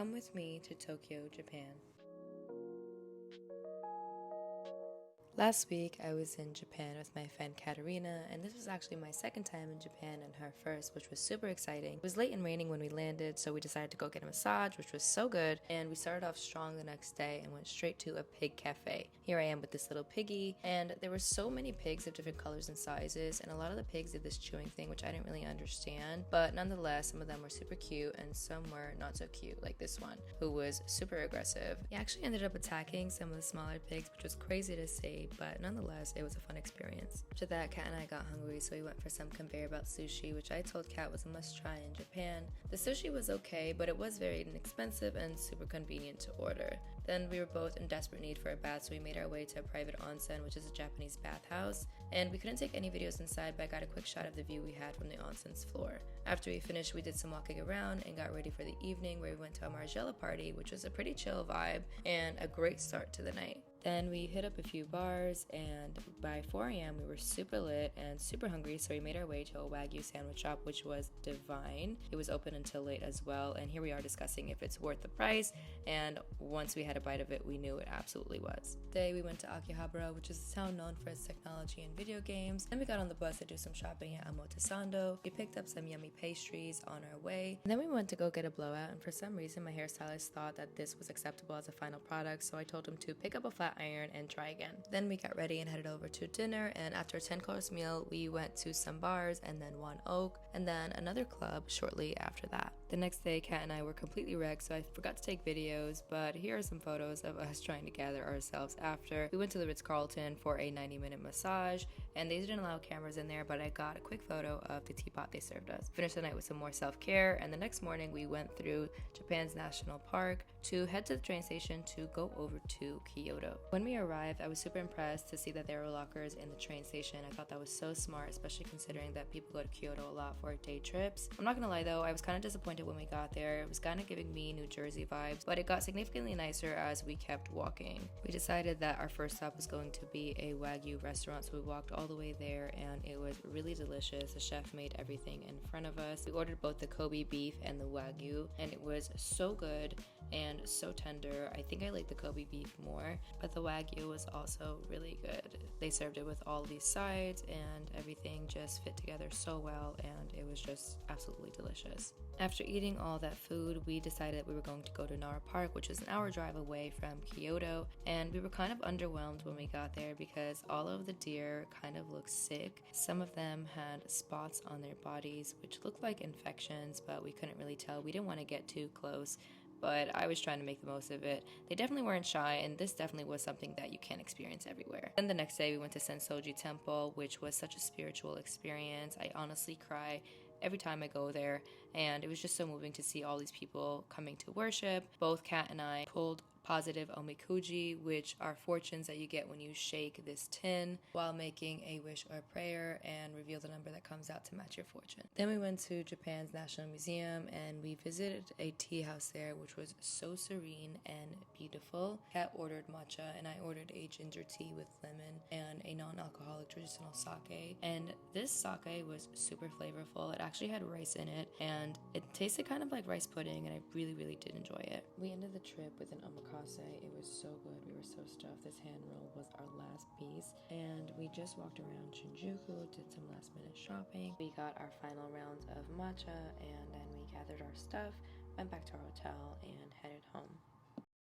Come with me to Tokyo, Japan. Last week, I was in Japan with my friend Katerina, and this was actually my second time in Japan and her first, which was super exciting. It was late and raining when we landed, so we decided to go get a massage, which was so good, and we started off strong the next day and went straight to a pig cafe. Here I am with this little piggy, and there were so many pigs of different colors and sizes, and a lot of the pigs did this chewing thing, which I didn't really understand, but nonetheless, some of them were super cute, and some were not so cute, like this one, who was super aggressive. He actually ended up attacking some of the smaller pigs, which was crazy to see, but nonetheless, it was a fun experience. After that, Kat and I got hungry, so we went for some conveyor belt sushi, which I told Kat was a must-try in Japan. The sushi was okay, but it was very inexpensive and super convenient to order. Then we were both in desperate need for a bath, so we made our way to a private onsen, which is a Japanese bathhouse. And we couldn't take any videos inside, but I got a quick shot of the view we had from the onsen's floor. After we finished, we did some walking around and got ready for the evening, where we went to a Margiela party, which was a pretty chill vibe and a great start to the night. Then we hit up a few bars, and by 4 a.m. we were super lit and super hungry, so we made our way to a Wagyu sandwich shop, which was divine. It was open until late as well, and here we are discussing if it's worth the price, and once we had a bite of it, we knew it absolutely was. Today we went to Akihabara, which is a town known for its technology and video games. Then we got on the bus to do some shopping at Omotesando. We picked up some yummy pastries on our way, and then we went to go get a blowout, and for some reason my hairstylist thought that this was acceptable as a final product, so I told him to pick up a flat iron and try again. Then we got ready and headed over to dinner, and after a 10-course meal, we went to some bars and then One Oak, and then another club shortly after that. The next day, Kat and I were completely wrecked, so I forgot to take videos, but here are some photos of us trying to gather ourselves after. We went to the Ritz-Carlton for a 90-minute massage, and they didn't allow cameras in there, but I got a quick photo of the teapot they served us. Finished the night with some more self-care, and the next morning we went through Japan's National Park to head to the train station to go over to Kyoto. When we arrived, I was super impressed to see that there were lockers in the train station. I thought that was so smart, especially considering that people go to Kyoto a lot for day trips. I'm not gonna lie though, I was kind of disappointed when we got there. It was kind of giving me New Jersey vibes, but it got significantly nicer as we kept walking. We decided that our first stop was going to be a Wagyu restaurant, so we walked all the way there, and it was really delicious. The chef made everything in front of us. We ordered both the Kobe beef and the Wagyu, and it was so good and so tender. I think I like the Kobe beef more, but the Wagyu was also really good. They served it with all these sides, and everything just fit together so well, and it was just absolutely delicious. After eating all that food, we decided that we were going to go to Nara Park, which is an hour drive away from Kyoto, and we were kind of underwhelmed when we got there because all of the deer kind of looked sick. Some of them had spots on their bodies, which looked like infections, but we couldn't really tell. We didn't want to get too close, but I was trying to make the most of it. They definitely weren't shy, and this definitely was something that you can't experience everywhere. Then the next day we went to Sensoji Temple, which was such a spiritual experience. I honestly cry every time I go there, and it was just so moving to see all these people coming to worship. Both Kat and I pulled positive omikuji, which are fortunes that you get when you shake this tin while making a wish or a prayer and reveal the number that comes out to match your fortune. Then we went to Japan's National Museum, and we visited a tea house there, which was so serene and beautiful. Kat ordered matcha, and I ordered a ginger tea with lemon and a non-alcoholic traditional sake, and this sake was super flavorful. It actually had rice in it, and it tasted kind of like rice pudding, and I really did enjoy it. We ended the trip with an omakase. It was so good. We were so stuffed. This hand roll was our last piece, and we just walked around Shinjuku, did some last minute shopping. We got our final round of matcha, and then we gathered our stuff, went back to our hotel, and